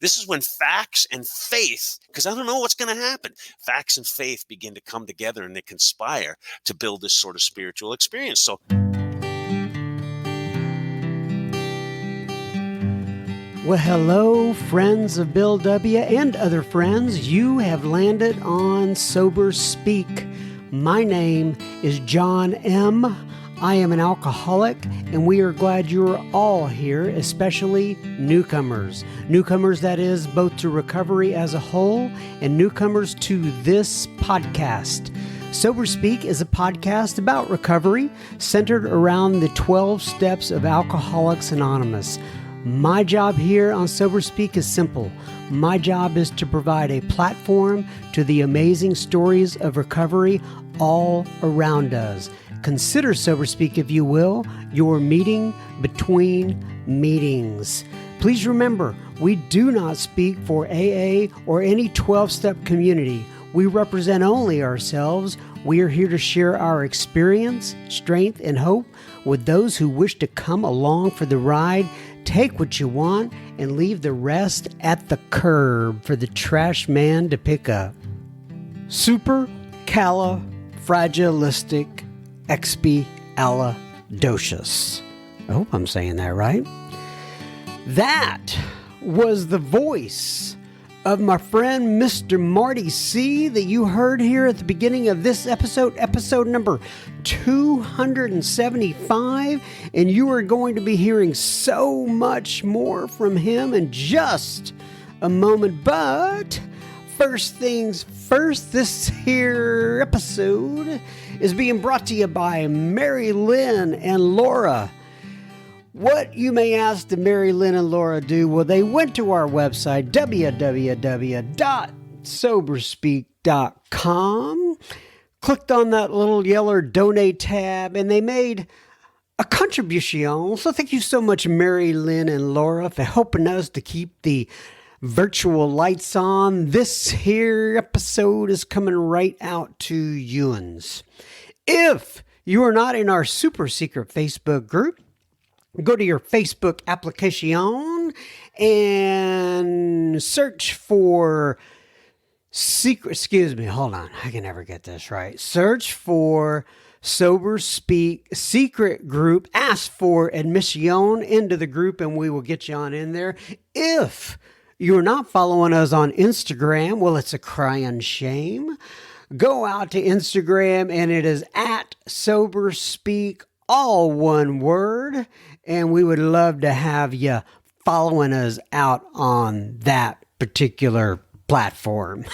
This is when facts and faith, because I don't know what's going to happen, facts and faith begin to come together and they conspire to build this sort of spiritual experience. So, well, hello, friends of Bill W. and other friends. You have landed on Sober Speak. My name is John M. I am an alcoholic, and we are glad you're all here, especially newcomers. Newcomers, that is, both to recovery as a whole and newcomers to this podcast. Sober Speak is a podcast about recovery centered around the 12 steps of Alcoholics Anonymous. My job here on Sober Speak is simple. My job is to provide a platform to the amazing stories of recovery all around us. Consider Sober Speak, if you will, your meeting between meetings. Please remember, we do not speak for AA or any 12-step community. We represent only ourselves. We are here to share our experience, strength, and hope with those who wish to come along for the ride. Take what you want and leave the rest at the curb for the trash man to pick up. Supercalifragilisticexpialidocious. I hope I'm saying that right. That was the voice of my friend Mr. Marty C. that you heard here at the beginning of this episode number 275, and you are going to be hearing so much more from him in just a moment. But first things first, this here episode is being brought to you by Mary Lynn and Laura. What, you may ask, did Mary Lynn and Laura do? Well, they went to our website, www.soberspeak.com, clicked on that little yellow donate tab, and they made a contribution. So thank you so much, Mary Lynn and Laura, for helping us to keep the virtual lights on. This here episode is coming right out to you'ns. If you are not in our super secret Facebook group, go to your Facebook application and search for I can never get this right. Search for Sober Speak Secret Group. Ask for admission into the group and we will get you on in there. If you're not following us on Instagram, well, it's a crying shame. Go out to Instagram and it is at Sober Speak, all one word. And we would love to have you following us out on that particular platform.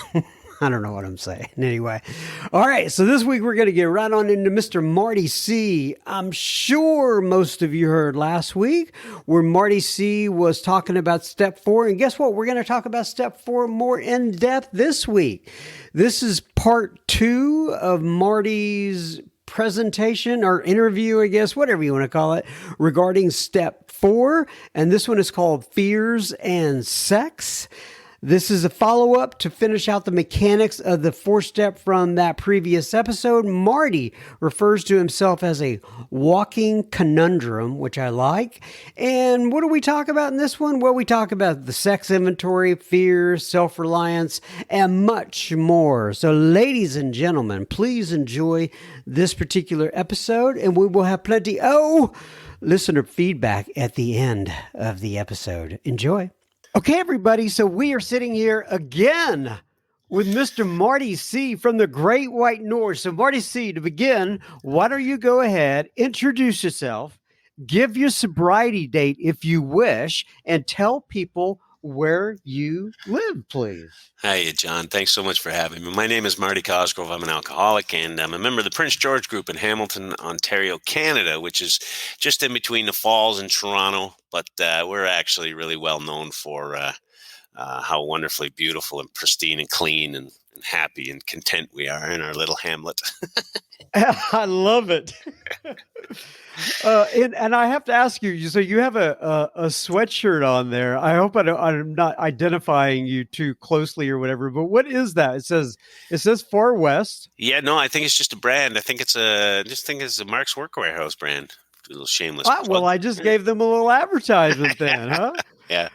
I don't know what I'm saying. Anyway. All right. So this week we're going to get right on into Mr. Marty C. I'm sure most of you heard last week where Marty C was talking about step 4. And guess what? We're going to talk about step 4 more in depth this week. This is part 2 of Marty's presentation or interview, I guess, whatever you want to call it, regarding step 4. And this one is called Fears and Sex. This is a follow-up to finish out the mechanics of the 4-step from that previous episode. Marty refers to himself as a walking conundrum, which I like. And what do we talk about in this one? Well, we talk about the sex inventory, fears, self-reliance, and much more. So, ladies and gentlemen, please enjoy this particular episode, and we will have plenty, listener feedback at the end of the episode. Enjoy. Okay, everybody, so we are sitting here again with Mr. Marty C. from the Great White North. So, Marty C., to begin, why don't you go ahead, introduce yourself, give your sobriety date if you wish, and tell people where you live, please. Hi, John. Thanks so much for having me. My name is Marty Cosgrove. I'm an alcoholic, and I'm a member of the Prince George Group in Hamilton, Ontario, Canada, which is just in between the Falls and Toronto. But we're actually really well known for how wonderfully beautiful and pristine and clean and happy and content we are in our little hamlet. I love it. And I have to ask you, so you have a sweatshirt on there. I hope I'm not identifying you too closely or whatever, but what is that? It says Far West. Yeah, no, I think it's just a brand. I think it's a Mark's Workwear House brand. A little shameless. Well, I just gave them a little advertisement then, huh? Yeah,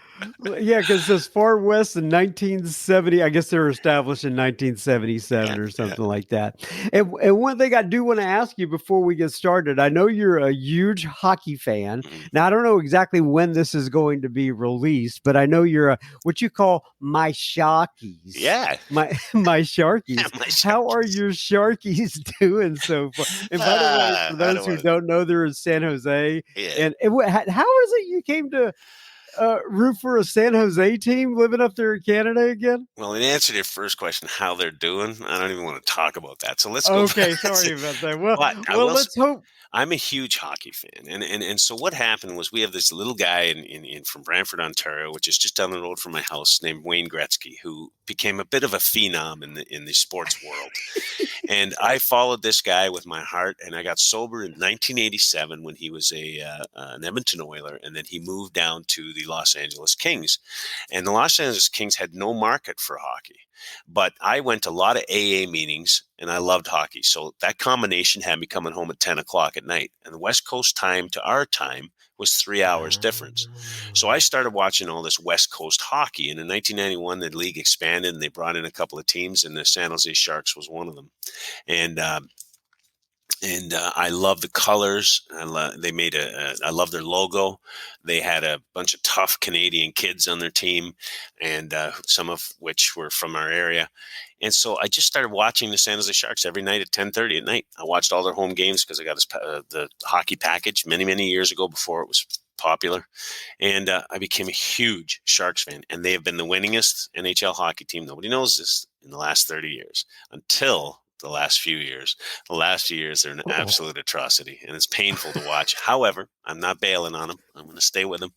Yeah, because it says far west in 1970. I guess they were established in yeah, 1977 or yeah. something like that. And one thing I do want to ask you before we get started, I know you're a huge hockey fan. Mm. Now, I don't know exactly when this is going to be released, but I know you're a what you call my Sharkies. Yeah, My yeah, Sharkies. my How are Sharkies. your Sharkies doing so far? And by the way, for I those don't who want don't know, they're in San Jose. yeah. And how is it you came to root for a San Jose team living up there in Canada again? Well, in answer to your first question, how they're doing, I don't even want to talk about that. So let's go back. Okay, sorry about that. Well, But I well, will. let's hope. I'm a huge hockey fan, and so what happened was we have this little guy in from Brantford, Ontario, which is just down the road from my house, named Wayne Gretzky, who became a bit of a phenom in the sports world. And I followed this guy with my heart, and I got sober in 1987 when he was an Edmonton Oiler, and then he moved down to the Los Angeles Kings. And the Los Angeles Kings had no market for hockey. But I went to a lot of AA meetings and I loved hockey. So that combination had me coming home at 10 o'clock at night. And the West Coast time to our time was 3 hours difference. So I started watching all this West Coast hockey. And in 1991, the league expanded and they brought in a couple of teams, and the San Jose Sharks was one of them. And I love the colors. They made I love their logo. They had a bunch of tough Canadian kids on their team, and some of which were from our area. And so I just started watching the San Jose Sharks every night at 10:30 at night. I watched all their home games because I got the hockey package many years ago before it was popular, and I became a huge Sharks fan. And they have been the winningest NHL hockey team. Nobody knows this in the last 30 years until the last few years. The last few years, they're an Oh, absolute atrocity, and it's painful to watch. However, I'm not bailing on them. I'm going to stay with them,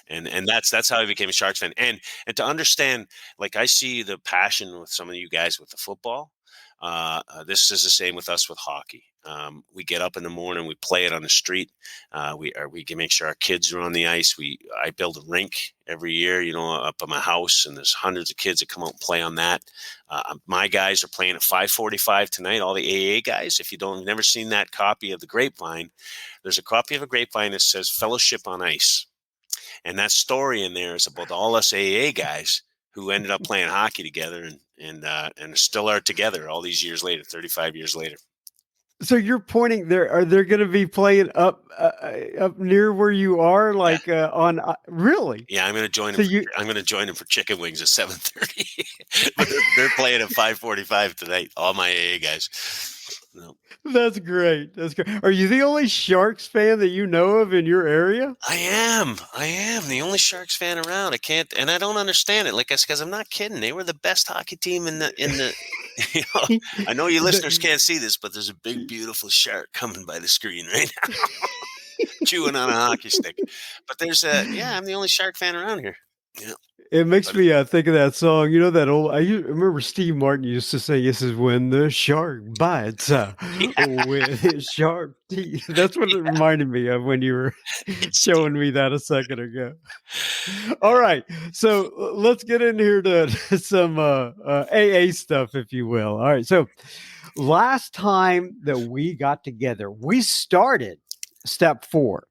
and that's how I became a Sharks fan. And to understand, like I see the passion with some of you guys with the football. This is the same with us with hockey. We get up in the morning, we play it on the street. We can make sure our kids are on the ice. I build a rink every year, up at my house, and there's hundreds of kids that come out and play on that. My guys are playing at 5:45 tonight. All the AA guys. If you don't, never seen that copy of the Grapevine, there's a copy of a Grapevine that says "Fellowship on Ice." And that story in there is about all us AA guys who ended up playing hockey together and still are together all these years later, 35 years later. so you're pointing there? Are they going to be playing up near where you are, Yeah. like on? Really? Yeah, I'm going to join So them. you I'm going to join them for chicken wings at 7:30. But they're playing at 5:45 tonight. All my AA guys. No. That's great. That's great. Are you the only Sharks fan that you know of in your area? I am. I am the only Sharks fan around. I can't, and I don't understand it. Like I said, because I'm not kidding. They were the best hockey team in the. You know, I know you listeners The- can't see this, but there's a big, beautiful shark coming by the screen right now, chewing on a hockey stick. But yeah, I'm the only Shark fan around here. Yeah, It makes but me think of that song. You know that old. Remember Steve Martin used to say, "This is when the shark bites yeah, with his sharp teeth." That's what it yeah, reminded me of when you were it's deep. showing me that a second ago. All right, so let's get in here to some AA stuff, if you will. All right, so last time that we got together, we started step 4,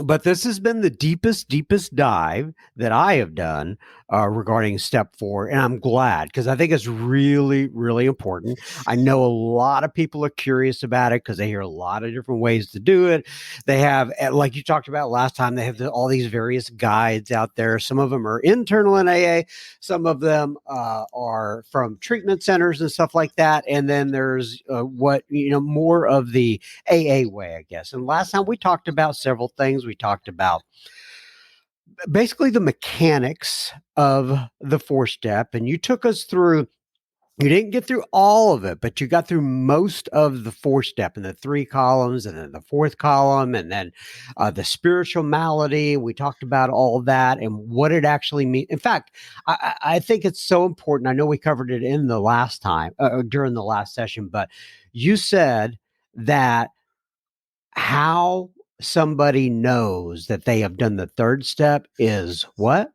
but this has been the deepest dive that I have done regarding step 4. And I'm glad because I think it's really important. I know a lot of people are curious about it because they hear a lot of different ways to do it. They have, like you talked about last time, they have all these various guides out there. Some of them are internal in AA, some of them are from treatment centers and stuff like that. And then there's more of the AA way, I guess. And last time we talked about several things. We talked about basically the mechanics of the 4-step, and you took us through. You didn't get through all of it, but you got through most of the 4-step and the 3 columns, and then the 4th column, and then the spiritual malady. We talked about all of that and what it actually means. In fact, I think it's so important. I know we covered it in the last time during the last session, but you said that how somebody knows that they have done the 3rd step is what?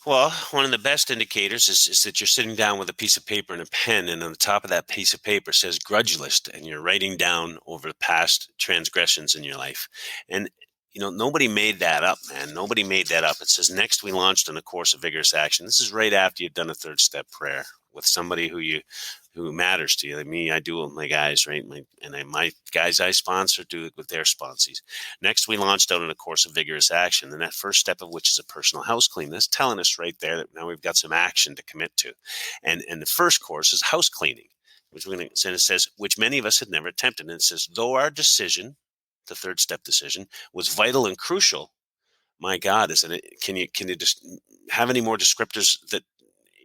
Well, one of the best indicators is that you're sitting down with a piece of paper and a pen, and on the top of that piece of paper says grudge list, and you're writing down over the past transgressions in your life. And nobody made that up, man. Nobody made that up. It says, next we launched on a course of vigorous action. This is right after you've done a third step prayer with somebody who matters to you. Like me, I do it with my guys, right? My guys I sponsor do it with their sponsees. Next, we launched out on a course of vigorous action, and that first step of which is a personal house clean. That's telling us right there that now we've got some action to commit to. And the first course is house cleaning, which and it says, which many of us had never attempted. And it says, though our decision, the third step decision, was vital and crucial. My God, isn't it? Can you just have any more descriptors that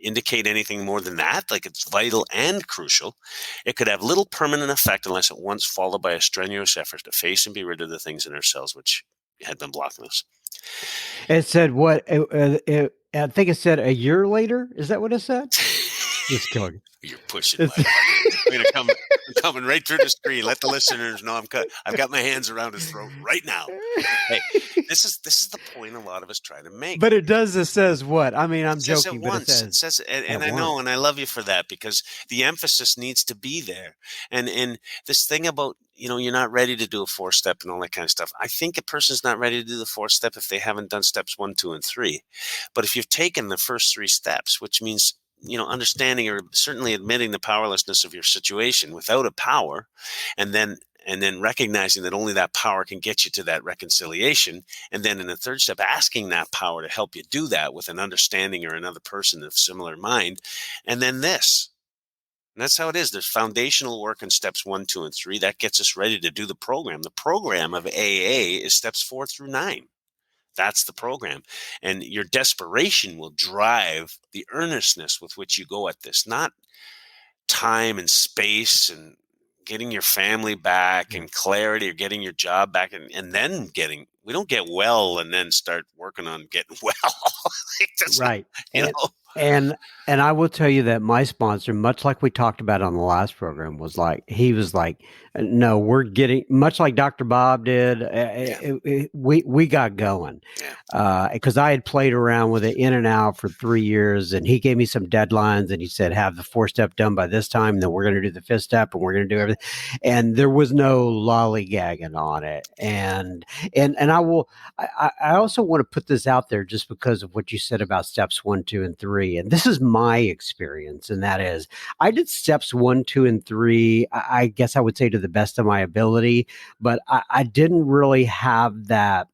indicate anything more than that? Like, it's vital and crucial. It could have little permanent effect unless at once followed by a strenuous effort to face and be rid of the things in ourselves which had been blocking us. It said what? I think it said a year later. Is that what it said? Just kidding. You're pushing my I'm coming right through the screen. Let the listeners know I've got my hands around his throat right now. Hey, this is the point a lot of us try to make. But it says what? I mean, I'm joking, joking, but it says, and I know, and I love you for that, because the emphasis needs to be there. And this thing about, you're not ready to do a 4-step and all that kind of stuff. I think a person's not ready to do the 4-step if they haven't done steps 1, 2, and 3. But if you've taken the first 3 steps, which means, understanding or certainly admitting the powerlessness of your situation without a power, and then recognizing that only that power can get you to that reconciliation. And then in the third step, asking that power to help you do that with an understanding or another person of similar mind. And then this. And that's how it is. There's foundational work in steps 1, 2, and 3. That gets us ready to do the program. The program of AA is steps 4 through 9. That's the program. And your desperation will drive the earnestness with which you go at this, not time and space and getting your family back and clarity, or getting your job back, and then we don't get well and then start working on getting well. Right. And I will tell you that my sponsor, much like we talked about on the last program, was like, no, we're getting, much like Dr. Bob did. We got going, because I had played around with it in and out for 3 years, and he gave me some deadlines, and he said, have the 4-step done by this time, and then we're going to do the 5th step, and we're going to do everything. And there was no lollygagging on it. And I also want to put this out there just because of what you said about steps 1, 2, and 3. And this is my experience. And that is, I did steps 1, 2, and 3. I guess I would say to the best of my ability, but I didn't really have that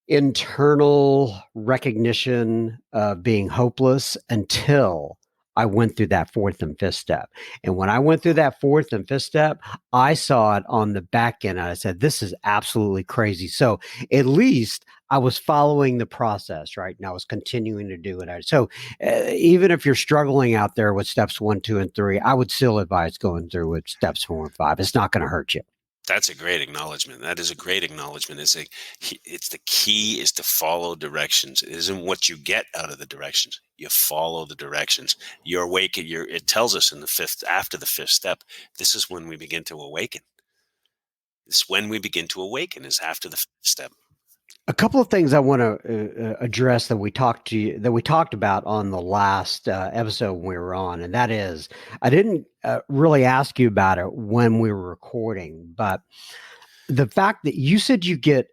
internal recognition of being hopeless until I went through that 4th and 5th step. And when I went through that 4th and 5th step, I saw it on the back end. And I said, this is absolutely crazy. So at least I was following the process, right? And I was continuing to do it. So even if you're struggling out there with steps 1, 2, and 3, I would still advise going through with steps 4 and 5. It's not going to hurt you. That's a great acknowledgement. That is a great acknowledgement. It's the key is to follow directions. It isn't what you get out of the directions. You follow the directions. You're awake. It tells us in after the 5th step, this is when we begin to awaken. It's when we begin to awaken is after the 5th step. A couple of things I want to address that we talked about on the last episode when we were on, and that is, I didn't really ask you about it when we were recording, but the fact that you said you get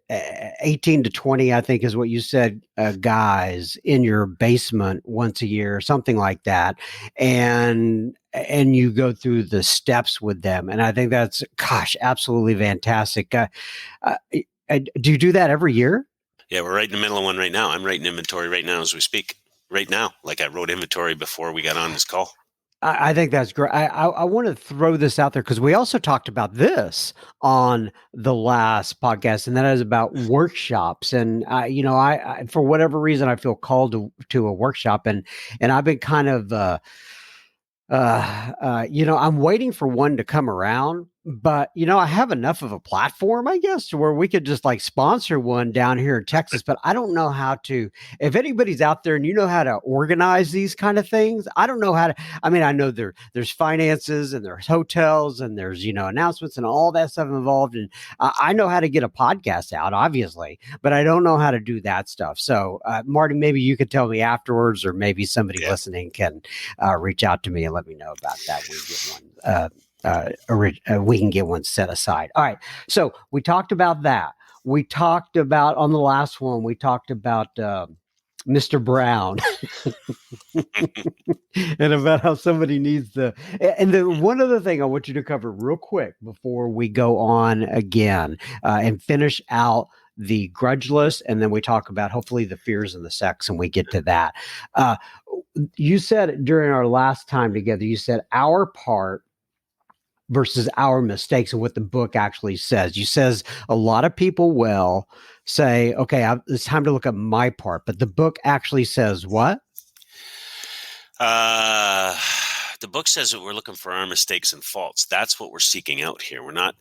18 to 20, I think is what you said, guys in your basement once a year, something like that, and you go through the steps with them, and I think that's, absolutely fantastic. Do you do that every year? Yeah, we're right in the middle of one right now. I'm writing inventory right now as we speak. Right now, like I wrote inventory before we got on this call. I think that's great. I want to throw this out there because we also talked about this on the last podcast, and that is about workshops. And I for whatever reason, I feel called to a workshop, and I've been kind of I'm waiting for one to come around, but I have enough of a platform, I guess, to where we could just like sponsor one down here in Texas, but I don't know how to. If anybody's out there and you know how to organize these kind of things, I don't know how to. I mean, I know there's finances and there's hotels and there's announcements and all that stuff involved, and I know how to get a podcast out, obviously, but I don't know how to do that stuff. So, Marty, maybe you could tell me afterwards, or maybe somebody listening can reach out to me and let me know about that. We get one. we can get one set aside. All right. So we talked about that. We talked about on the last one. We talked about Mr. Brown and about how somebody needs the. And then one other thing I want you to cover real quick before we go on again and finish out the grudge list, and then we talk about hopefully the fears and the sex, and we get to that. Uh, you said during our last time together, you said our part versus our mistakes and what the book actually says. You says a lot of people will say, okay, it's time to look at my part, but the book actually says what? Uh, the book says that we're looking for our mistakes and faults. That's what we're seeking out here. We're not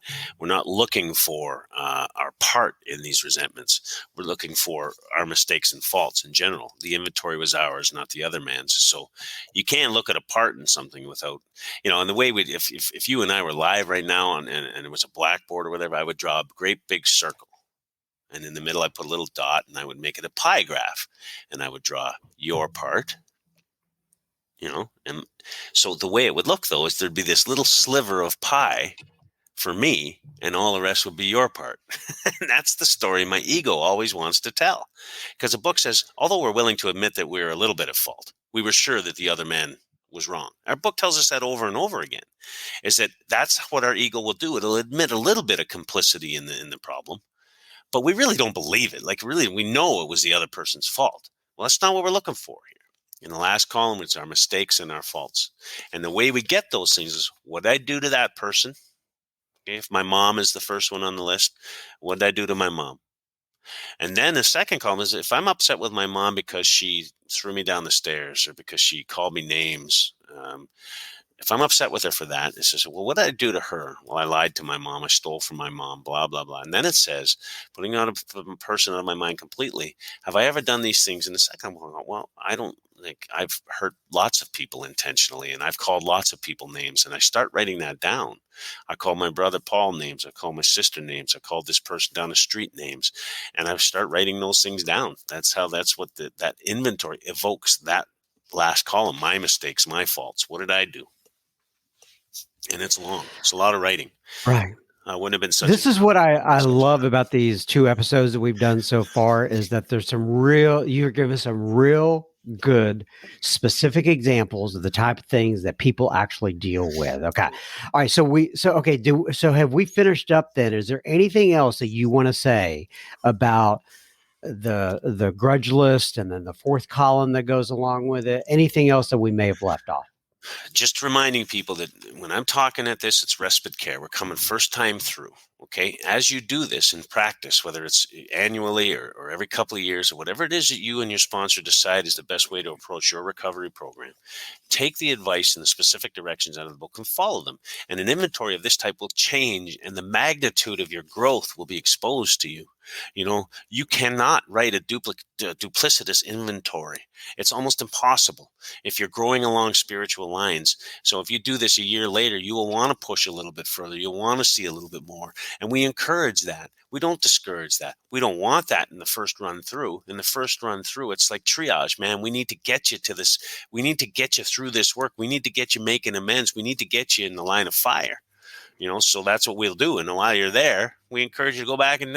looking for our part in these resentments. We're looking for our mistakes and faults in general. The inventory was ours, not the other man's. So you can't look at a part in something without, and the way if you and I were live right now and it was a blackboard or whatever, I would draw a great big circle. And in the middle, I put a little dot and I would make it a pie graph and I would draw your part. And so the way it would look, though, is there'd be this little sliver of pie for me, and all the rest would be your part. And that's the story my ego always wants to tell. Because the book says, although we're willing to admit that we're a little bit at fault, we were sure that the other man was wrong. Our book tells us that over and over again, is that that's what our ego will do. It'll admit a little bit of complicity in the problem, but we really don't believe it. Like, really, we know it was the other person's fault. Well, that's not what we're looking for here. In the last column, it's our mistakes and our faults. And the way we get those things is, what did I do to that person? Okay, if my mom is the first one on the list, what did I do to my mom? And then the second column is, if I'm upset with my mom because she threw me down the stairs or because she called me names, if I'm upset with her for that, it says, well, what did I do to her? Well, I lied to my mom. I stole from my mom, blah, blah, blah. And then it says, putting out a person out of my mind completely, have I ever done these things? And the second one, well, I don't think I've hurt lots of people intentionally, and I've called lots of people names, and I start writing that down. I call my brother Paul names. I call my sister names. I called this person down the street names, and I start writing those things down. That's what that inventory evokes, that last column, my mistakes, my faults. What did I do? And it's long. It's a lot of writing. Right. Wouldn't have been such. This is what I love about these two episodes that we've done so far, is that there's you're giving some real good specific examples of the type of things that people actually deal with. Okay. All right. So have we finished up then? Is there anything else that you want to say about the grudge list and then the fourth column that goes along with it? Anything else that we may have left off? Just reminding people that when I'm talking at this, it's respite care. We're coming first time through. Okay. As you do this in practice, whether it's annually or every couple of years or whatever it is that you and your sponsor decide is the best way to approach your recovery program, take the advice and the specific directions out of the book and follow them. And an inventory of this type will change, and the magnitude of your growth will be exposed to you. You cannot write a duplicitous inventory. It's almost impossible if you're growing along spiritual lines. So if you do this a year later, you will want to push a little bit further. You'll want to see a little bit more. And we encourage that. We don't discourage that. We don't want that in the first run through. In the first run through, it's like triage, man. We need to get you to this. We need to get you through this work. We need to get you making amends. We need to get you in the line of fire. So that's what we'll do. And while you're there, we encourage you to go back and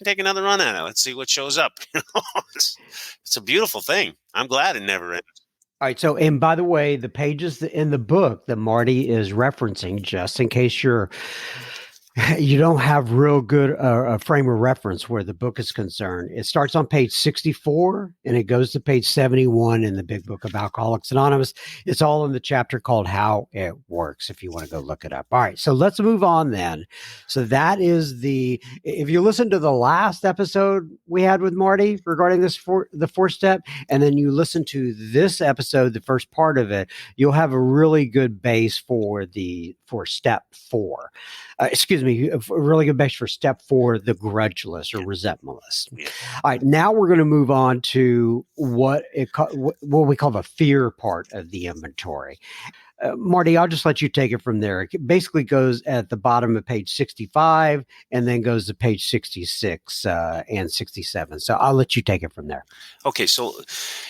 take another run at it. Let's see what shows up. It's a beautiful thing. I'm glad it never ends. All right. So, and by the way, the pages in the book that Marty is referencing, just in case you don't have real good a frame of reference where the book is concerned. It starts on page 64 and it goes to page 71 in the big book of Alcoholics Anonymous. It's all in the chapter called How It Works, if you want to go look it up. All right. So let's move on then. So that is if you listen to the last episode we had with Marty regarding the fourth step, and then you listen to this episode, the first part of it, you'll have a really good base for step 4. Excuse me, a really good base for step 4, the grudge list or resentment list. Yeah. All right, now we're going to move on to what we call the fear part of the inventory. Marty, I'll just let you take it from there. It basically goes at the bottom of page 65 and then goes to page 66 and 67. So I'll let you take it from there. Okay, so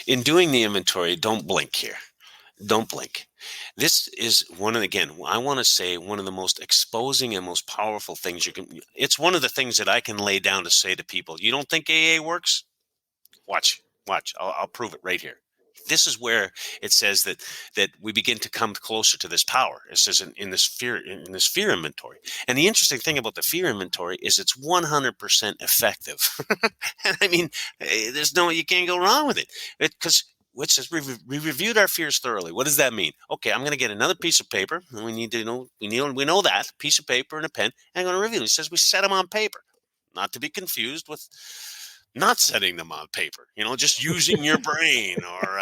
in doing the inventory, don't blink here. Don't blink. This is again, I want to say one of the most exposing and most powerful things it's one of the things that I can lay down to say to people. You don't think AA works? Watch. I'll prove it right here. This is where it says that we begin to come closer to this power. It says in this fear inventory. And the interesting thing about the fear inventory is it's 100% effective. And I mean, you can't go wrong with it, because it says we reviewed our fears thoroughly. What does that mean? Okay, I'm going to get another piece of paper. And we know that piece of paper and a pen. And I'm going to review them. It says we set them on paper, not to be confused with not setting them on paper, just using your brain, or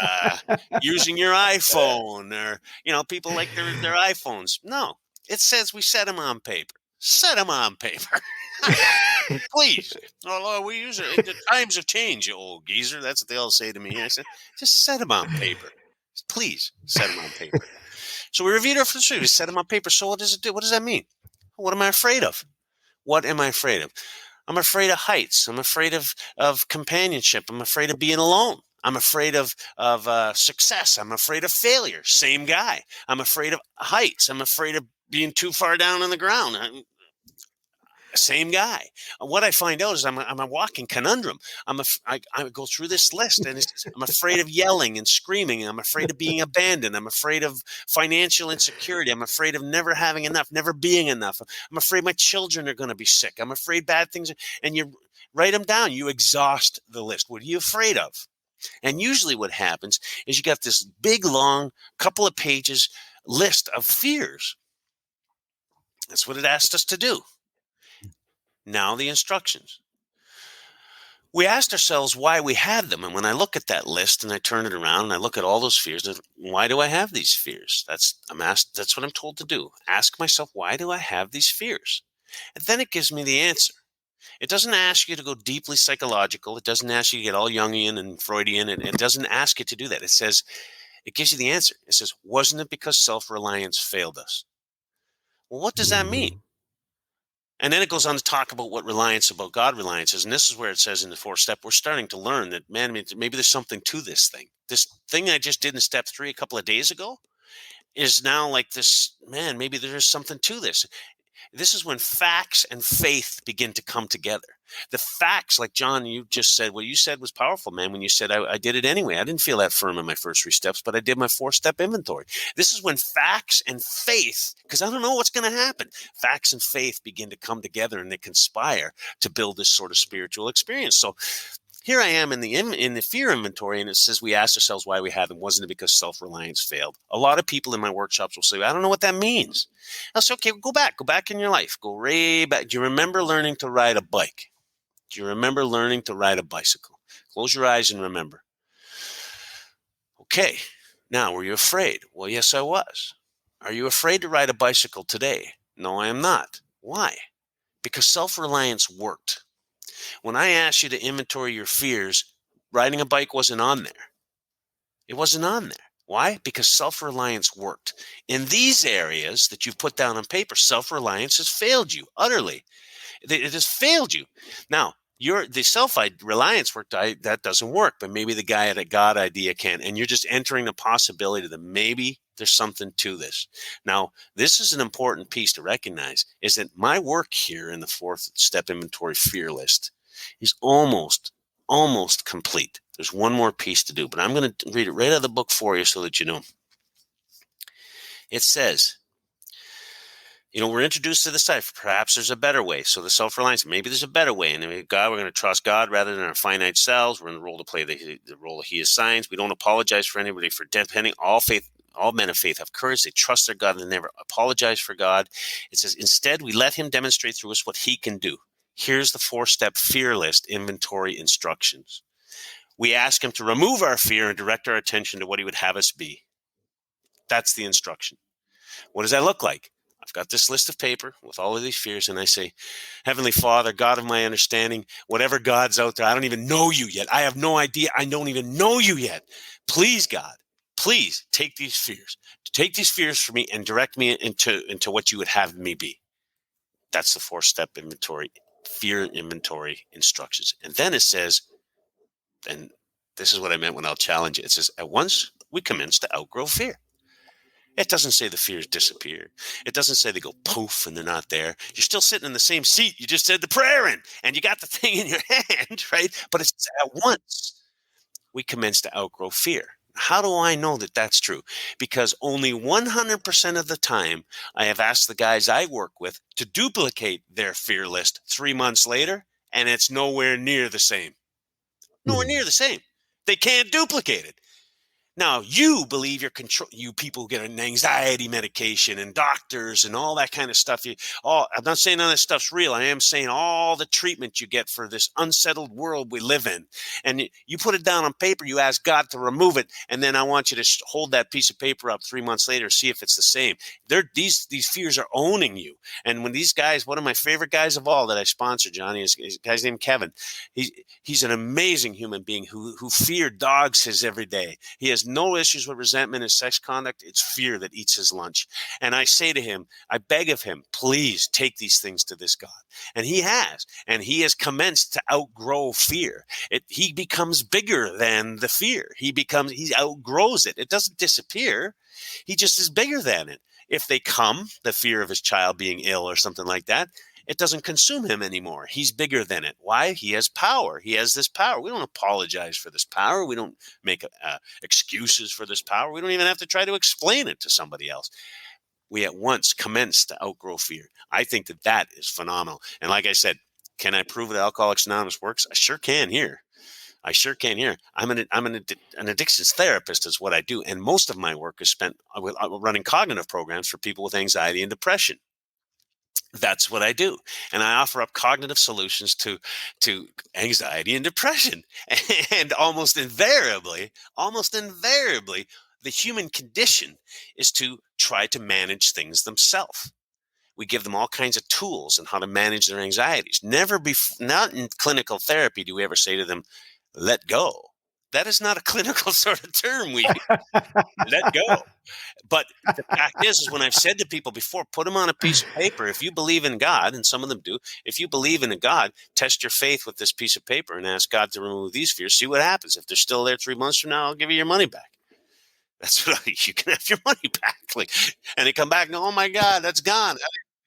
using your iPhone, or, people like their iPhones. No, it says we set them on paper. Set them on paper. Please. Although we use it. The times have changed, you old geezer. That's what they all say to me. I said, just set them on paper. Please set them on paper. So we reviewed our first. We set them on paper. So what does it do? What does that mean? What am I afraid of? What am I afraid of? I'm afraid of heights. I'm afraid of companionship. I'm afraid of being alone. I'm afraid of success. I'm afraid of failure. Same guy. I'm afraid of heights. I'm afraid of being too far down on the ground. Same guy. What I find out is I'm a walking conundrum. I go through this list, and I'm afraid of yelling and screaming. I'm afraid of being abandoned. I'm afraid of financial insecurity. I'm afraid of never having enough, never being enough. I'm afraid my children are going to be sick. I'm afraid bad things. And you write them down. You exhaust the list. What are you afraid of? And usually what happens is you got this big, long, couple of pages list of fears. That's what it asked us to do. Now the instructions. We asked ourselves why we had them. And when I look at that list and I turn it around and I look at all those fears, why do I have these fears? That's what I'm told to do. Ask myself, why do I have these fears? And then it gives me the answer. It doesn't ask you to go deeply psychological. It doesn't ask you to get all Jungian and Freudian. It doesn't ask you to do that. It gives you the answer. It says, wasn't it because self-reliance failed us? Well, what does that mean? And then it goes on to talk about what about God reliance is. And this is where it says in the 4th step, we're starting to learn that, man, maybe there's something to this thing. This thing I just did in step 3 a couple of days ago is now like this, man, maybe there's something to this. This is when facts and faith begin to come together. The facts, like John, you just said, what you said was powerful, man, when you said, I did it anyway. I didn't feel that firm in my first 3 steps, but I did my 4-step inventory. This is when facts and faith, because I don't know what's going to happen, facts and faith begin to come together and they conspire to build this sort of spiritual experience. So here I am in the fear inventory, and it says we asked ourselves why we had them. Wasn't it because self-reliance failed? A lot of people in my workshops will say, I don't know what that means. I'll say, okay, go back in your life. Go way back. Do you remember learning to ride a bike? Do you remember learning to ride a bicycle? Close your eyes and remember. Okay, now, were you afraid? Well, yes, I was. Are you afraid to ride a bicycle today? No, I am not. Why? Because self-reliance worked. When I asked you to inventory your fears, riding a bike wasn't on there. It wasn't on there. Why? Because self-reliance worked. In these areas that you've put down on paper, self-reliance has failed you utterly. It has failed you. Now, the self-reliance work, that doesn't work, but maybe the guy at a God idea can. And you're just entering the possibility that maybe there's something to this. Now, this is an important piece to recognize, is that my work here in the 4th step inventory fear list is almost complete. There's one more piece to do, but I'm going to read it right out of the book for you so that you know. It says, we're introduced to the side. Perhaps there's a better way. So the self-reliance, maybe there's a better way. And we're going to trust God rather than our finite selves. We're in the role to play the role He assigns. We don't apologize for anybody for depending. All men of faith have courage. They trust their God and they never apologize for God. It says, instead, we let Him demonstrate through us what He can do. Here's the 4-step fear list inventory instructions. We ask Him to remove our fear and direct our attention to what He would have us be. That's the instruction. What does that look like? I've got this list of paper with all of these fears, and I say, Heavenly Father, God of my understanding, whatever God's out there, I don't even know you yet. I have no idea. I don't even know you yet. Please, God, please take these fears. Take these fears for me and direct me into what you would have me be. That's the 4-step inventory, fear inventory instructions. And then it says, and this is what I meant when I'll challenge it. It says, at once we commence to outgrow fear. It doesn't say the fears disappear. It doesn't say they go poof and they're not there. You're still sitting in the same seat you just said the prayer in, and you got the thing in your hand, right? But it's at once we commence to outgrow fear. How do I know that that's true? Because only 100% of the time I have asked the guys I work with to duplicate their fear list 3 months later, and it's nowhere near the same. Nowhere Mm. near the same. They can't duplicate it. Now, you believe you're control. You people get an anxiety medication and doctors and all that kind of stuff. I'm not saying none of this stuff's real. I am saying all the treatment you get for this unsettled world we live in. And you put it down on paper. You ask God to remove it, and then I want you to hold that piece of paper up 3 months later, see if it's the same. These fears are owning you. And when these guys, one of my favorite guys of all that I sponsor, Johnny, is a guy's named Kevin. He's an amazing human being who fear dogs his every day. He has no issues with resentment and sex conduct. It's fear that eats his lunch. And I say to him, I beg of him, please take these things to this God. And he has. And he has commenced to outgrow fear. He becomes bigger than the fear. He outgrows it. It doesn't disappear. He just is bigger than it. If they come, the fear of his child being ill or something like that, it doesn't consume him anymore. He's bigger than it. Why? He has power. He has this power. We don't apologize for this power. We don't make excuses for this power. We don't even have to try to explain it to somebody else. We at once commence to outgrow fear. I think that is phenomenal. And like I said, can I prove that Alcoholics Anonymous works? I sure can here. I sure can here. I'm an addictions therapist is what I do. And most of my work is spent running cognitive programs for people with anxiety and depression. That's what I do. And I offer up cognitive solutions to anxiety and depression. And almost invariably, the human condition is to try to manage things themselves. We give them all kinds of tools on how to manage their anxieties. Not in clinical therapy do we ever say to them, let go. That is not a clinical sort of term we use. Let go. But the fact is when I've said to people before, put them on a piece of paper. If you believe in God, and some of them do, if you believe in a God, test your faith with this piece of paper and ask God to remove these fears. See what happens. If they're still there 3 months from now, I'll give you your money back. That's what you can have your money back. And they come back and go, oh my God, that's gone.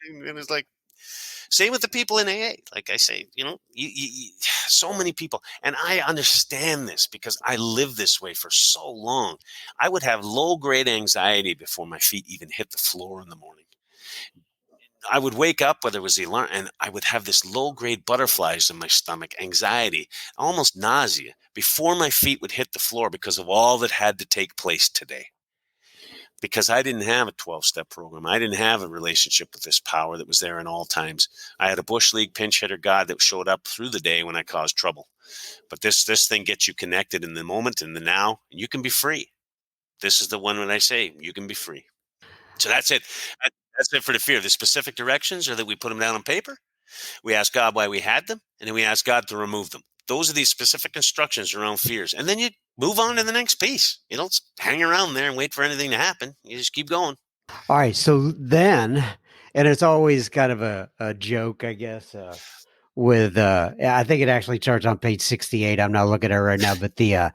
And it's like, same with the people in AA. Like I say, so many people. And I understand this because I lived this way for so long. I would have low-grade anxiety before my feet even hit the floor in the morning. I would wake up, whether it was the alarm, and I would have this low-grade butterflies in my stomach, anxiety, almost nausea, before my feet would hit the floor because of all that had to take place today. Because I didn't have a 12-step program. I didn't have a relationship with this power that was there in all times. I had a Bush League pinch hitter God that showed up through the day when I caused trouble. But this thing gets you connected in the moment, in the now, and you can be free. This is the one when I say you can be free. So that's it. That's it for the fear. The specific directions are that we put them down on paper. We ask God why we had them, and then we ask God to remove them. Those are the specific instructions around fears. And then you move on to the next piece. You don't hang around there and wait for anything to happen. You just keep going. All right. So then, and it's always kind of a joke, I guess, with I think it actually starts on page 68. I'm not looking at it right now, but the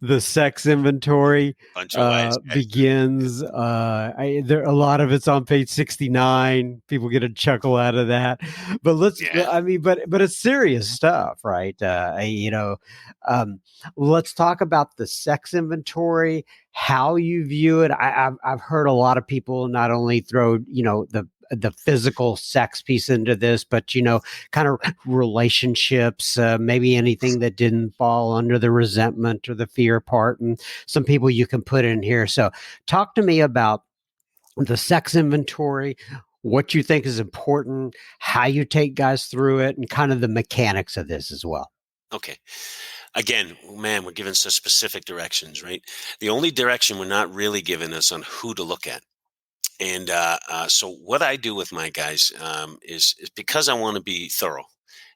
the sex inventory Bunch of wise guys. begins there a lot of it's on page 69. People get a chuckle out of that. But I mean, but it's serious stuff, right? Let's talk about the sex inventory, how you view it. I've heard a lot of people not only throw, the physical sex piece into this, but kind of relationships, maybe anything that didn't fall under the resentment or the fear part, and some people you can put in here. So talk to me about the sex inventory, what you think is important, how you take guys through it, and kind of the mechanics of this as well. Okay. Again, man, we're given such specific directions, right? The only direction we're not really given is on who to look at. And so what I do with my guys is because I want to be thorough.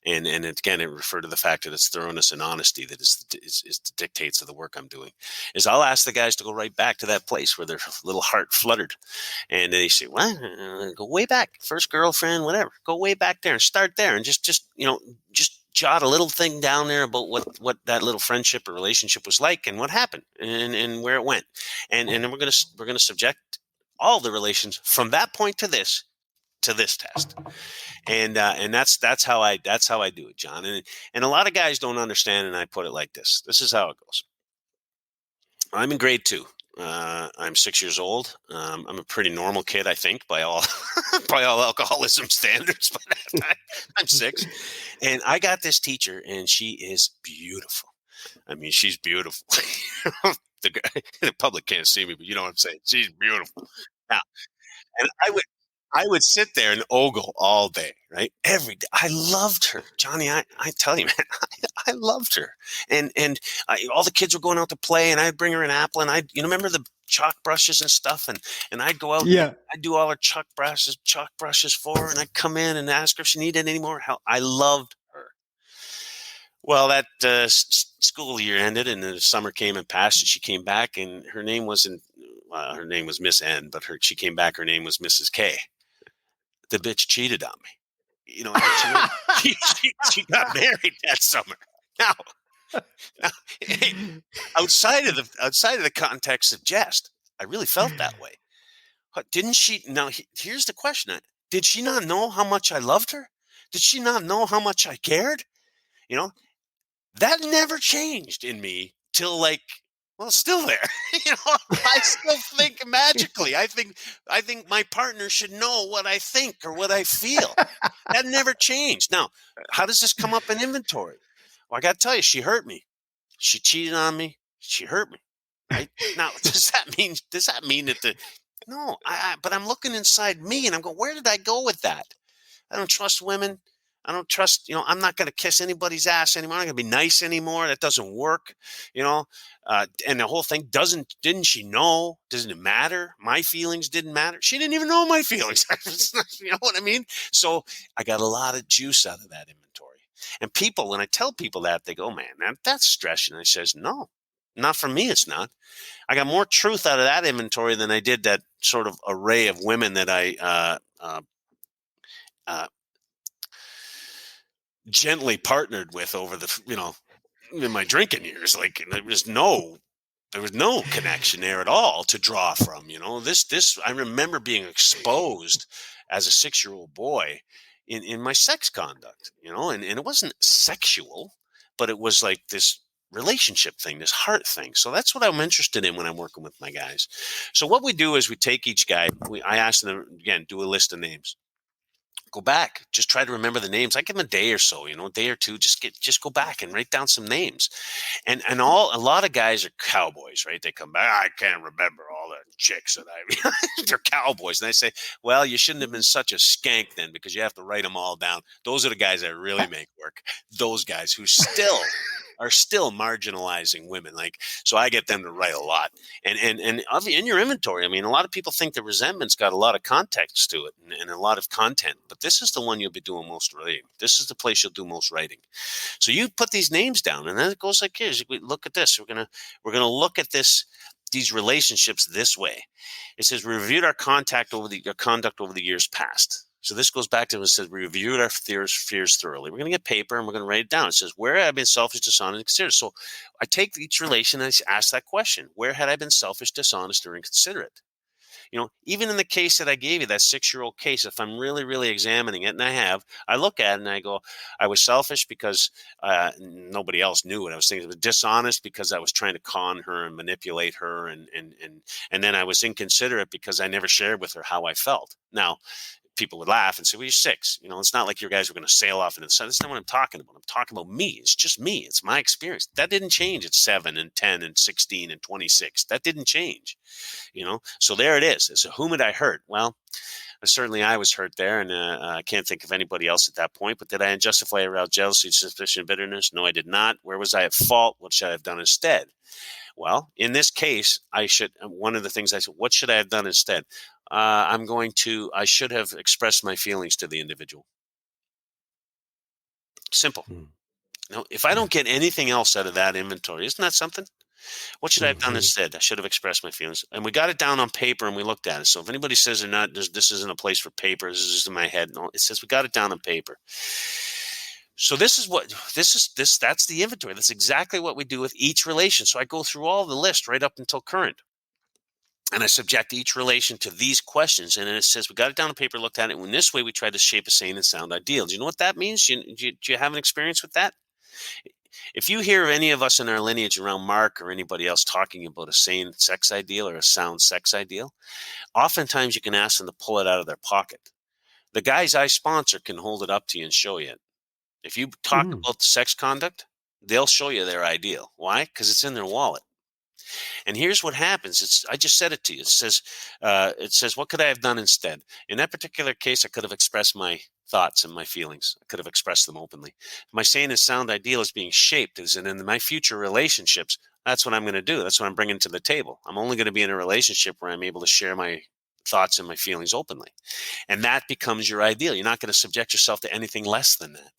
And again, it refer to the fact that it's thoroughness and honesty that is the dictates of the work I'm doing. Is I'll ask the guys to go right back to that place where their little heart fluttered, and they say, "What? Go way back, first girlfriend, whatever. Go way back there and start there, and just jot a little thing down there about what that little friendship or relationship was like and what happened and where it went. And then we're gonna subject all the relations from that point to this test. And that's how I do it, John. And a lot of guys don't understand, and I put it like this. This is how it goes. I'm in grade 2. I'm 6 years old. I'm a pretty normal kid, I think, by all by all alcoholism standards. But I'm 6, and I got this teacher, and she is beautiful. I mean, she's beautiful. The public can't see me, but you know what I'm saying. She's beautiful. Now, and I would sit there and ogle all day, right? Every day. I loved her, Johnny. I tell you, man, I loved her. And all the kids were going out to play, and I'd bring her an apple, and remember the chalk brushes and stuff, and I'd go out and Yeah. I'd do all her chalk brushes for her, and I'd come in and ask her if she needed any more help. I loved her. Well, that school year ended, and the summer came and passed, and she came back, and her name wasn't. Her name was Miss N, but she came back. Her name was Mrs. K. The bitch cheated on me. She got married that summer. Now, now outside of the context of jest, I really felt that way. But didn't she? Now, here's the question: did she not know how much I loved her? Did she not know how much I cared? You know, that never changed in me till well, it's still there. I still think magically. I think my partner should know what I think or what I feel. That never changed. Now, how does this come up in inventory? Well, I got to tell you, she hurt me. She cheated on me. She hurt me. Right now, does that mean that no? But I'm looking inside me, and I'm going, where did I go with that? I don't trust women. I don't trust, I'm not going to kiss anybody's ass anymore. I'm not going to be nice anymore. That doesn't work, and the whole thing didn't she know? Doesn't it matter? My feelings didn't matter. She didn't even know my feelings. You know what I mean? So I got a lot of juice out of that inventory. And people, when I tell people that, they go, man, that's stretching. I says, no, not for me. It's not. I got more truth out of that inventory than I did that sort of array of women that I, gently partnered with over in my drinking years. Like there was no connection there at all to draw from. This I remember being exposed as a 6-year-old boy in my sex conduct. And it wasn't sexual, but it was like this relationship thing, this heart thing. So that's what I'm interested in when I'm working with my guys. So what we do is we take each guy. I ask them again, do a list of names. Go back, just try to remember the names. I give them a day or so, a day or two, just go back and write down some names. And a lot of guys are cowboys, right? They come back, I can't remember all the chicks that they're cowboys. And I say, well, you shouldn't have been such a skank then, because you have to write them all down. Those are the guys that really make work. Those guys who are still marginalizing women. So I get them to write a lot. And in your inventory, I mean, a lot of people think the resentment's got a lot of context to it and a lot of content, but this is the one you'll be doing most writing. This is the place you'll do most writing. So you put these names down, and then it goes like this. Look at this. We're gonna look at these relationships this way. It says we reviewed our conduct over the years past. So this goes back to it says we reviewed our fears thoroughly. We're going to get paper and we're going to write it down. It says, where have I been selfish, dishonest, and inconsiderate? So I take each relation and I ask that question. Where had I been selfish, dishonest, or inconsiderate? Even in the case that I gave you, that 6-year-old case, if I'm really, really examining it, and I look at it and I go, I was selfish because nobody else knew what I was thinking. I was dishonest because I was trying to con her and manipulate her. And then I was inconsiderate because I never shared with her how I felt. Now, people would laugh and say, well, you're 6. It's not like your guys were going to sail off into the sun. That's not what I'm talking about. I'm talking about me. It's just me. It's my experience. That didn't change at 7 and 10 and 16 and 26. That didn't change, So there it is. So whom did I hurt? Well, certainly I was hurt there, and I can't think of anybody else at that point. But did I unjustifiably arouse jealousy, suspicion, and bitterness? No, I did not. Where was I at fault? What should I have done instead? Well, in this case, one of the things I said, what should I have done instead? I should have expressed my feelings to the individual. Simple. If I don't get anything else out of that inventory, isn't that something? What should I have done instead? I should have expressed my feelings. And we got it down on paper and we looked at it. So if anybody says this isn't a place for paper, this is just in my head. No, it says we got it down on paper. So that's the inventory. That's exactly what we do with each relation. So I go through all the list right up until current. And I subject each relation to these questions. And then it says, we got it down on paper, looked at it. And in this way, we tried to shape a sane and sound ideal. Do you know what that means? Do you have an experience with that? If you hear of any of us in our lineage around Mark or anybody else talking about a sane sex ideal or a sound sex ideal, oftentimes you can ask them to pull it out of their pocket. The guys I sponsor can hold it up to you and show you it. If you talk Mm. about the sex conduct, they'll show you their ideal. Why? Because it's in their wallet. And here's what happens. I just said it to you. It says, what could I have done instead? In that particular case, I could have expressed my thoughts and my feelings. I could have expressed them openly. My sane and sound ideal is being shaped, and in my future relationships, that's what I'm going to do. That's what I'm bringing to the table. I'm only going to be in a relationship where I'm able to share my thoughts and my feelings openly. And that becomes your ideal. You're not going to subject yourself to anything less than that.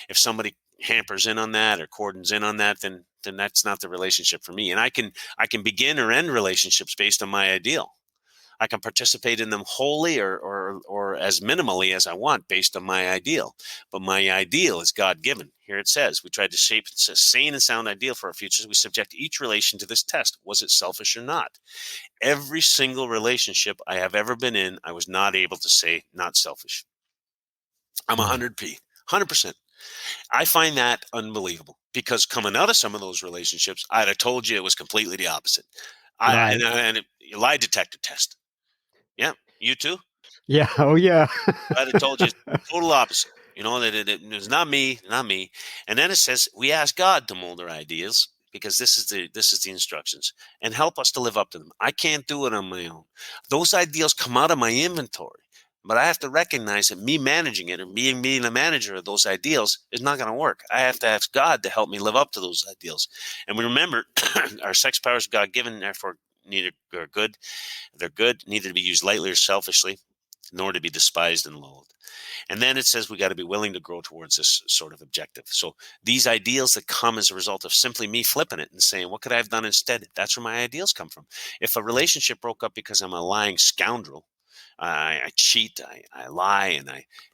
If somebody hampers in on that or cordons in on that, then that's not the relationship for me. And I can begin or end relationships based on my ideal. I can participate in them wholly or as minimally as I want based on my ideal. But my ideal is God given. Here it says, we tried to shape a sane and sound ideal for our futures. We subject each relation to this test. Was it selfish or not? Every single relationship I have ever been in, I was not able to say not selfish. I'm Mm. 100%. I find that unbelievable because coming out of some of those relationships, I'd have told you it was completely the opposite. Right. Lie detector test. Yeah, you too. Yeah. Oh, yeah. I'd have told you total opposite. You know that it was not me, not me. And then it says we ask God to mold our ideas because this is the instructions and help us to live up to them. I can't do it on my own. Those ideals come out of my inventory, but I have to recognize that me managing it or being the manager of those ideals is not going to work. I have to ask God to help me live up to those ideals. And we remember our sex powers God given, therefore neither are good. They're good, neither to be used lightly or selfishly, nor to be despised and loathed. And then it says we got to be willing to grow towards this sort of objective. So these ideals that come as a result of simply me flipping it and saying, what could I have done instead? That's where my ideals come from. If a relationship broke up because I'm a lying scoundrel, I cheat, I lie,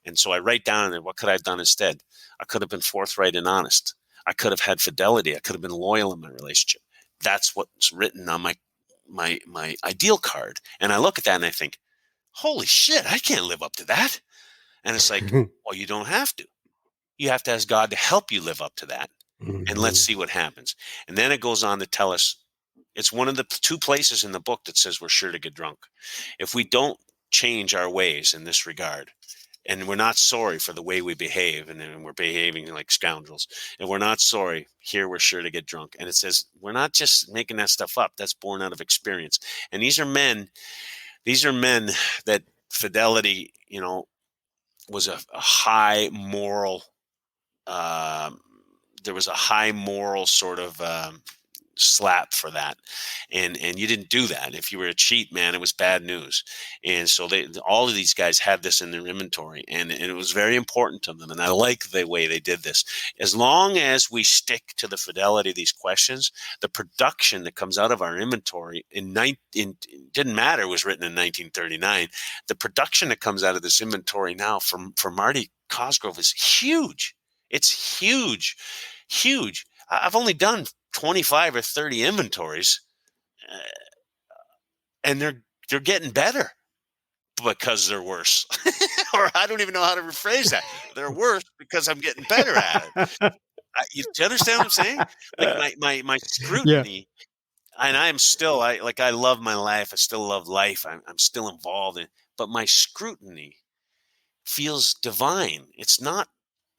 and so I write down in there, what could I have done instead? I could have been forthright and honest. I could have had fidelity. I could have been loyal in my relationship. That's what's written on my ideal card. And I look at that and I think, holy shit, I can't live up to that. And it's like, well, you don't have to. You have to ask God to help you live up to that. And let's Mhm. see what happens. And then it goes on to tell us it's one of the two places in the book that says we're sure to get drunk. If we don't change our ways in this regard, and we're not sorry for the way we behave, and then we're behaving like scoundrels, and we're not sorry, here we're sure to get drunk. And it says we're not just making that stuff up. That's born out of experience. And these are men that fidelity, was a high moral. Um, there was a high moral sort of slap for that, and you didn't do that. If you were a cheat, man, it was bad news. And so all of these guys had this in their inventory, and it was very important to them. And I like the way they did this. As long as we stick to the fidelity of these questions, the production that comes out of our inventory it didn't matter it was written in 1939. The production that comes out of this inventory now for Marty Cosgrove is huge. It's huge, huge. I've only done 25 or 30 inventories, uh, and they're getting better because they're worse. Or I don't even know how to rephrase that. They're worse because I'm getting better at it. Do you understand what I'm saying? Like my Yeah. scrutiny, and I love my life. I still love life. I'm still involved in, but my scrutiny feels divine. It's not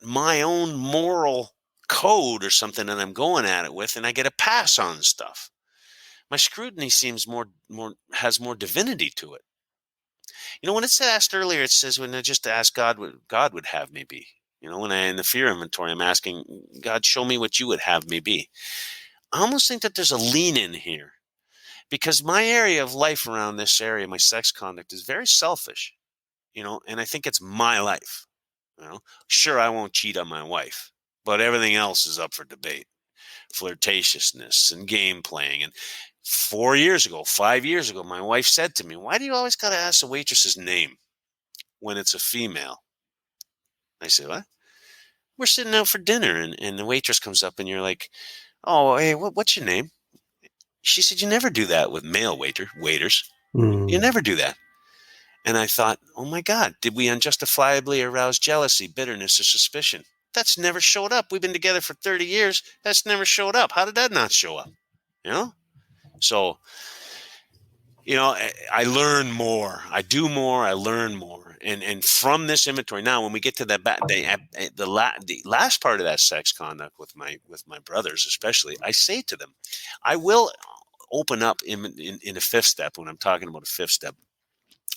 my own moral code or something that I'm going at it with, and I get a pass on stuff. My scrutiny seems more has more divinity to it. When it's asked earlier, it says when I just ask God what God would have me be. When I in the fear inventory, I'm asking God, show me what you would have me be. I almost think that there's a lean in here because my area of life around this area, my sex conduct, is very selfish. And I think it's my life. Sure, I won't cheat on my wife, but everything else is up for debate. Flirtatiousness and game playing. And 4 years ago, 5 years ago, my wife said to me, why do you always got to ask the waitress's name when it's a female? I said, what? we're sitting out for dinner, and the waitress comes up, and you're like, "Oh, hey, what's your name?" She said, "You never do that with male waiters. You Mm. never do that." And I thought, "Oh my God, did we unjustifiably arouse jealousy, bitterness, or suspicion? That's never showed up. We've been together for 30 years. That's never showed up. How did that not show up?" You know? So, I learn more. I do more. I learn more. And from this inventory, now when we get to that the last part of that sex conduct with my brothers, especially, I say to them, I will open up in a fifth step when I'm talking about a fifth step.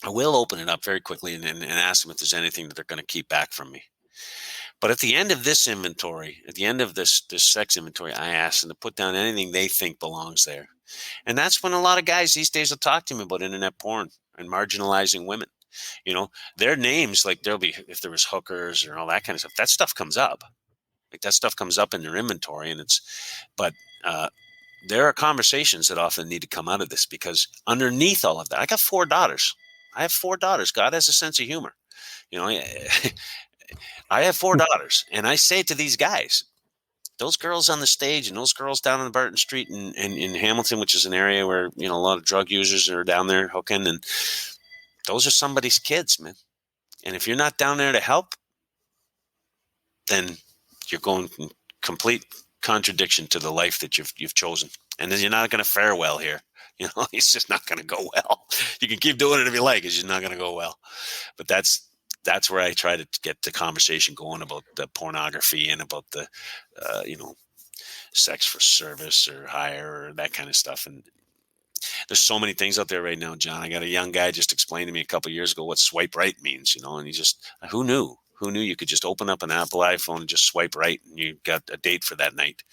I will open it up very quickly and ask them if there's anything that they're going to keep back from me. But at the end of this inventory, at the end of this sex inventory, I ask them to put down anything they think belongs there. And that's when a lot of guys these days will talk to me about internet porn and marginalizing women. Their names, like there'll be, if there was hookers or all that kind of stuff, that stuff comes up. Like that stuff comes up in their inventory, but uh, there are conversations that often need to come out of this because underneath all of that, I got 4 daughters. I have 4 daughters. God has a sense of humor. You know, I have 4 daughters, and I say to these guys, those girls on the stage and those girls down on Barton Street in Hamilton, which is an area where a lot of drug users are down there hooking, and those are somebody's kids, man. And if you're not down there to help, then you're going in complete contradiction to the life that you've chosen, and then you're not going to fare well here. It's just not going to go well. You can keep doing it if you like, it's just not going to go well. But that's where I try to get the conversation going about the pornography and about the, sex for service or hire or that kind of stuff. And there's so many things out there right now, John. I got a young guy just explained to me a couple of years ago what swipe right means, and he just, who knew? Who knew you could just open up an Apple iPhone and just swipe right and you got a date for that night?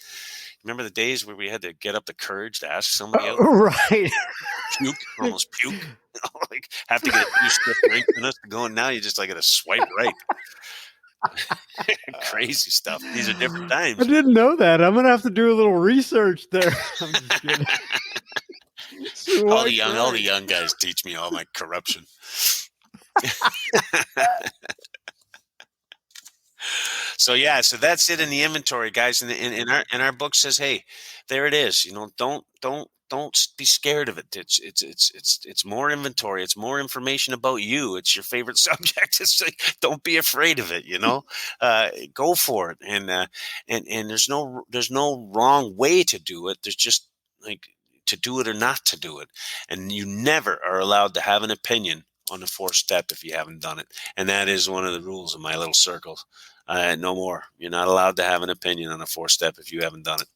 Remember the days where we had to get up the courage to ask somebody out? Right. Puke, almost puke. Like have to get a few stiff drinks in us to go, and now you just like got to swipe right. Crazy stuff. These are different I times. didn't know that. I'm gonna have to do a little research there. I'm just kidding. All the young guys teach me all my corruption. So that's it in the inventory, guys. And our book says, hey, there it is. Don't be scared of it. It's more inventory. It's more information about you. It's your favorite subject. It's like, don't be afraid of it. Go for it. And there's no wrong way to do it. There's just like to do it or not to do it. And you never are allowed to have an opinion on the fourth step if you haven't done it. And that is one of the rules of my little circle. No more. You're not allowed to have an opinion on a fourth step if you haven't done it.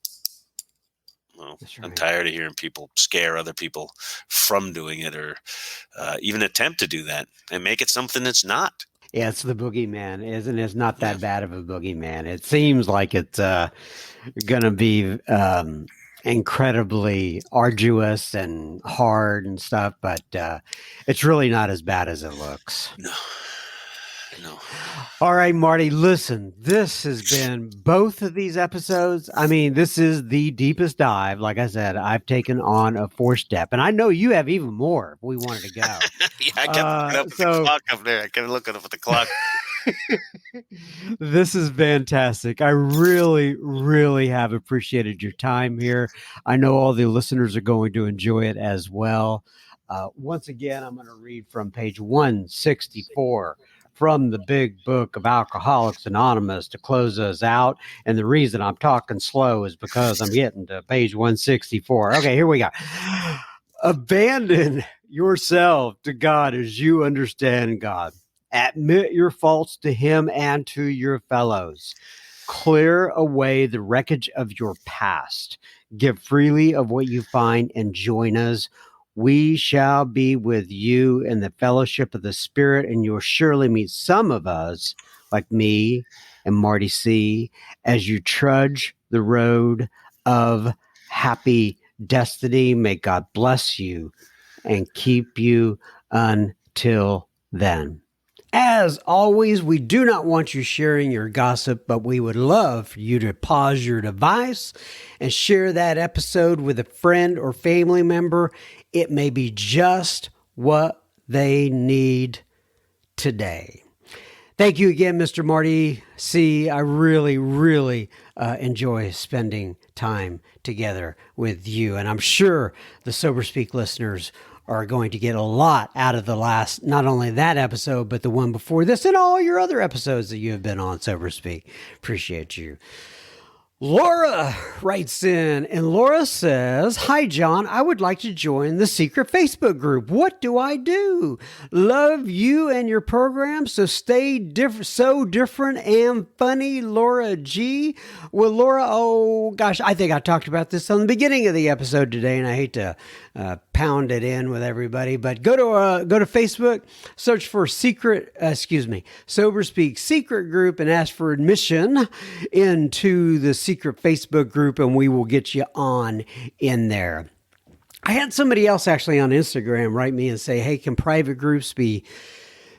Well, right. I'm tired of hearing people scare other people from doing it or even attempt to do that and make it something that's not. Yeah, it's the boogeyman, isn't it? It's not that bad of a boogeyman. It seems like it's going to be incredibly arduous and hard and stuff, but it's really not as bad as it looks. No. All right, Marty, listen, this has been both of these episodes. I mean, this is the deepest dive. Like I said, I've taken on a 4-step, and I know you have even more if we wanted to go. Yeah, I kept looking up at the clock up there. I kept looking up at the clock. This is fantastic. I really, really have appreciated your time here. I know all the listeners are going to enjoy it as well. Once again, I'm going to read from page 164 from the big book of Alcoholics Anonymous to close us out. And the reason I'm talking slow is because I'm getting to page 164. Okay, here we go. Abandon yourself to God as you understand God. Admit your faults to Him and to your fellows. Clear away the wreckage of your past. Give freely of what you find and join us. We shall be with you in the fellowship of the Spirit, and you'll surely meet some of us, like me and Marty C., as you trudge the road of happy destiny. May God bless you and keep you until then. As always, we do not want you sharing your gossip, but we would love for you to pause your device and share that episode with a friend or family member. It may be just what they need today. Thank you again, Mr. Marty C. I really, really enjoy spending time together with you. And I'm sure the Sober Speak listeners are going to get a lot out of the last, not only that episode, but the one before this and all your other episodes that you have been on Sober Speak. Appreciate you. Laura writes in, and Laura says, "Hi, John. I would like to join the secret Facebook group. What do I do? Love you and your program, so stay so different and funny, Laura G." Well, Laura, oh gosh, I think I talked about this on the beginning of the episode today, and I hate to pound it in with everybody, but go to Facebook, search for Sober Speak secret group, and ask for admission into the secret Facebook group, and we will get you on in there. I had somebody else actually on Instagram write me and say, "Hey, can private groups be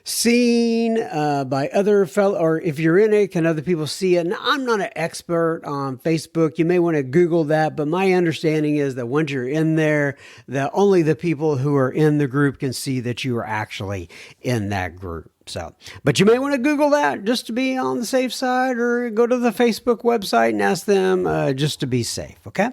seen by other fellow, or if you're in it, can other people see it?" Now, I'm not an expert on Facebook. You may want to Google that, but my understanding is that once you're in there, that only the people who are in the group can see that you are actually in that group. So, but you may want to Google that just to be on the safe side, or go to the Facebook website and ask them just to be safe. Okay.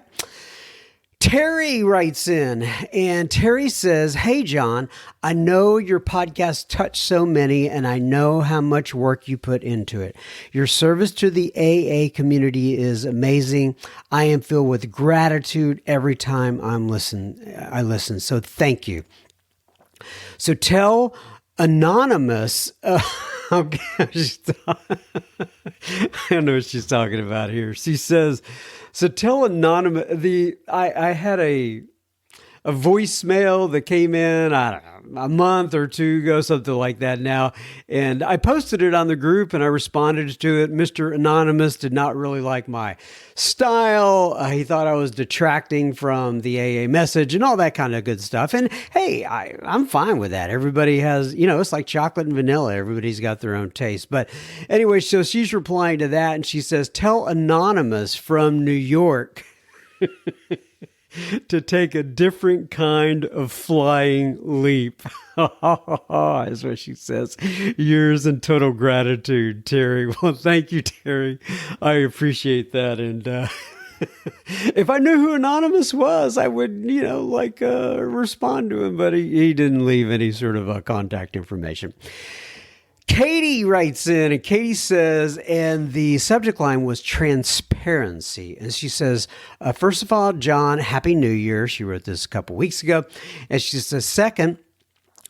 Terry writes in, and Terry says, "Hey, John, I know your podcast touched so many, and I know how much work you put into it. Your service to the AA community is amazing. I am filled with gratitude every time I listen. So thank you." So tell Anonymous, I don't know what she's talking about here. She says, so tell Anonymous, I had a voicemail that came in, I don't know, a month or two ago, something like that now. And I posted it on the group and I responded to it. Mr. Anonymous did not really like my style. He thought I was detracting from the AA message and all that kind of good stuff. And hey, I'm fine with that. Everybody has, it's like chocolate and vanilla. Everybody's got their own taste. But anyway, so she's replying to that and she says, tell Anonymous from New York to take a different kind of flying leap. Is what she says. Yours in total gratitude, Terry. Well, thank you, Terry. I appreciate that. And if I knew who Anonymous was, I would, respond to him. But he didn't leave any sort of contact information. Katie writes in, and Katie says, and the subject line was transparency. And she says, first of all, John, Happy New Year. She wrote this a couple weeks ago. And she says, second,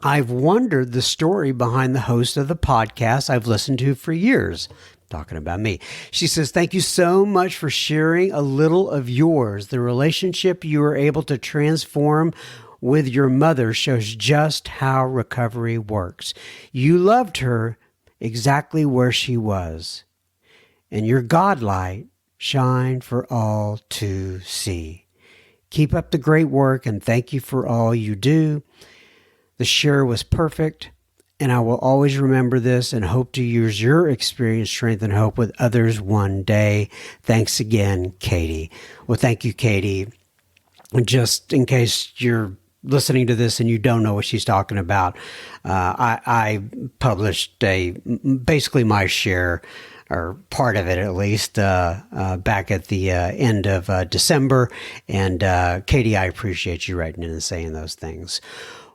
I've wondered the story behind the host of the podcast I've listened to for years. Talking about me. She says, thank you so much for sharing a little of yours. The relationship you were able to transform with your mother shows just how recovery works. You loved her exactly where she was, and your God light shined for all to see. Keep up the great work, and thank you for all you do. The share was perfect, and I will always remember this and hope to use your experience, strength, and hope with others one day. Thanks again, Katie. Well, thank you, Katie. Just in case you're listening to this and you don't know what she's talking about, I published basically my share, or part of it at least, back at the end of December. And Katie, I appreciate you writing in and saying those things.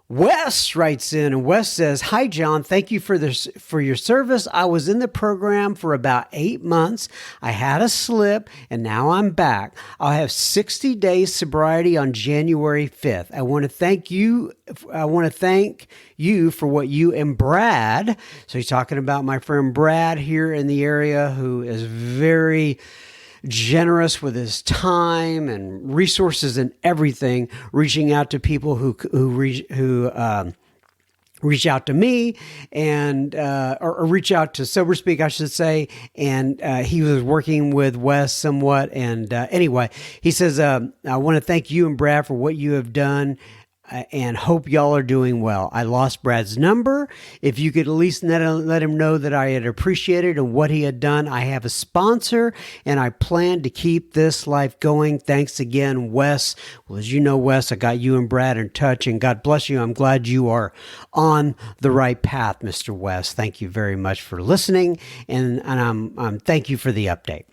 Wes writes in, and Wes says, hi, John. Thank you for your service. I was in the program for about 8 months. I had a slip, and now I'm back. I'll have 60 days sobriety on January 5th. I want to thank you for what you and Brad, so he's talking about my friend Brad here in the area, who is very generous with his time and resources and everything, reaching out to people who reach out to me and or reach out to Sober Speak, I should say. And he was working with Wes somewhat. And anyway, he says, I want to thank you and Brad for what you have done and hope y'all are doing well. I lost Brad's number. If you could at least let him know that I had appreciated and what he had done. I have a sponsor, and I plan to keep this life going. Thanks again, Wes. Well, as you know, Wes, I got you and Brad in touch, and God bless you. I'm glad you are on the right path, Mr. Wes. Thank you very much for listening, and I'm thank you for the update.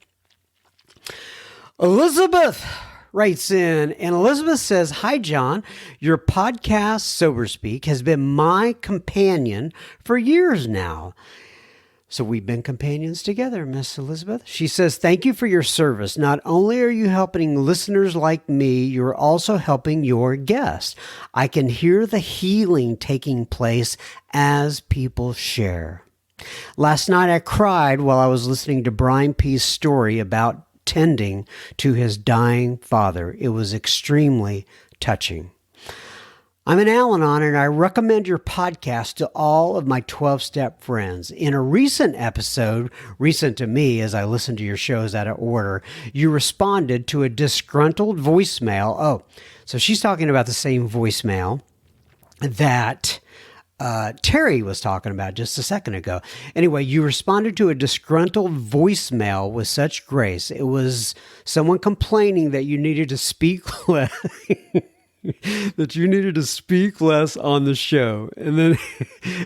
Elizabeth writes in, and Elizabeth says, "Hi, John. Your podcast, Sober Speak, has been my companion for years now." So we've been companions together, Miss Elizabeth. She says, "Thank you for your service. Not only are you helping listeners like me, you're also helping your guests. I can hear the healing taking place as people share. Last night I cried while I was listening to Brian P.'s story about tending to his dying father. It was extremely touching. I'm an Al-Anon, and I recommend your podcast to all of my 12-step friends. In a recent episode, recent to me as I listened to your shows out of order, you responded to a disgruntled voicemail. Oh, so she's talking about the same voicemail that Terry was talking about just a second ago. Anyway, you responded to a disgruntled voicemail with such grace. It was someone complaining that you needed to speak less, that you needed to speak less on the show. And then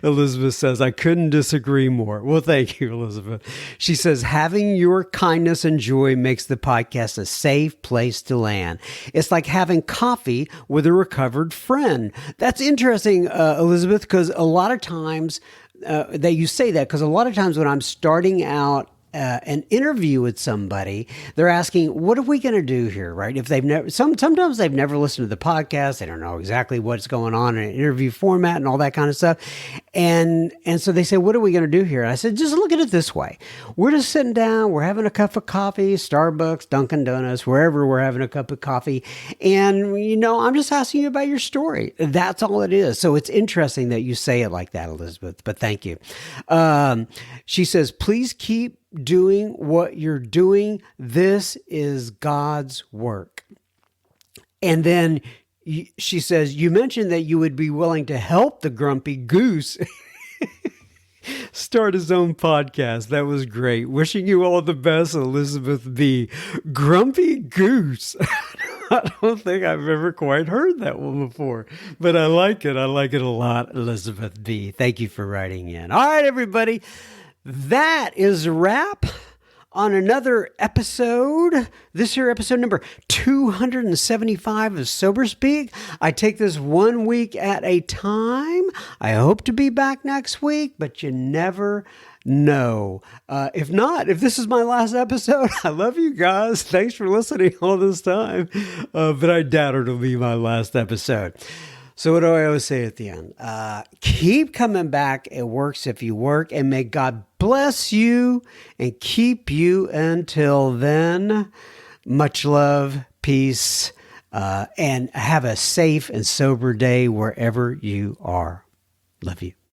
Elizabeth says, I couldn't disagree more. Well, thank you, Elizabeth. She says, having your kindness and joy makes the podcast a safe place to land. It's like having coffee with a recovered friend. That's interesting, Elizabeth, because a lot of times that you say that, because a lot of times when I'm starting out an interview with somebody, they're asking, what are we going to do here, right? If they've never, sometimes they've never listened to the podcast, they don't know exactly what's going on in an interview format and all that kind of stuff. And so they say, what are we going to do here? And I said, just look at it this way. We're just sitting down, we're having a cup of coffee, Starbucks, Dunkin' Donuts, wherever we're having a cup of coffee. And, I'm just asking you about your story. That's all it is. So it's interesting that you say it like that, Elizabeth, but thank you. She says, please keep doing what you're doing. This is God's work. And then she says, you mentioned that you would be willing to help the grumpy goose start his own podcast. That was great. Wishing you all the best, Elizabeth B. Grumpy goose. I don't think I've ever quite heard that one before, but I like it. I like it a lot, Elizabeth B. Thank you for writing in. All right, everybody. That is a wrap on another episode. This here, episode number 275 of Sober Speak. I take this 1 week at a time. I hope to be back next week, but you never know. If not, if this is my last episode, I love you guys. Thanks for listening all this time. But I doubt it'll be my last episode. So what do I always say at the end? Keep coming back. It works if you work. And may God bless you and keep you until then. Much love, peace, and have a safe and sober day wherever you are. Love you.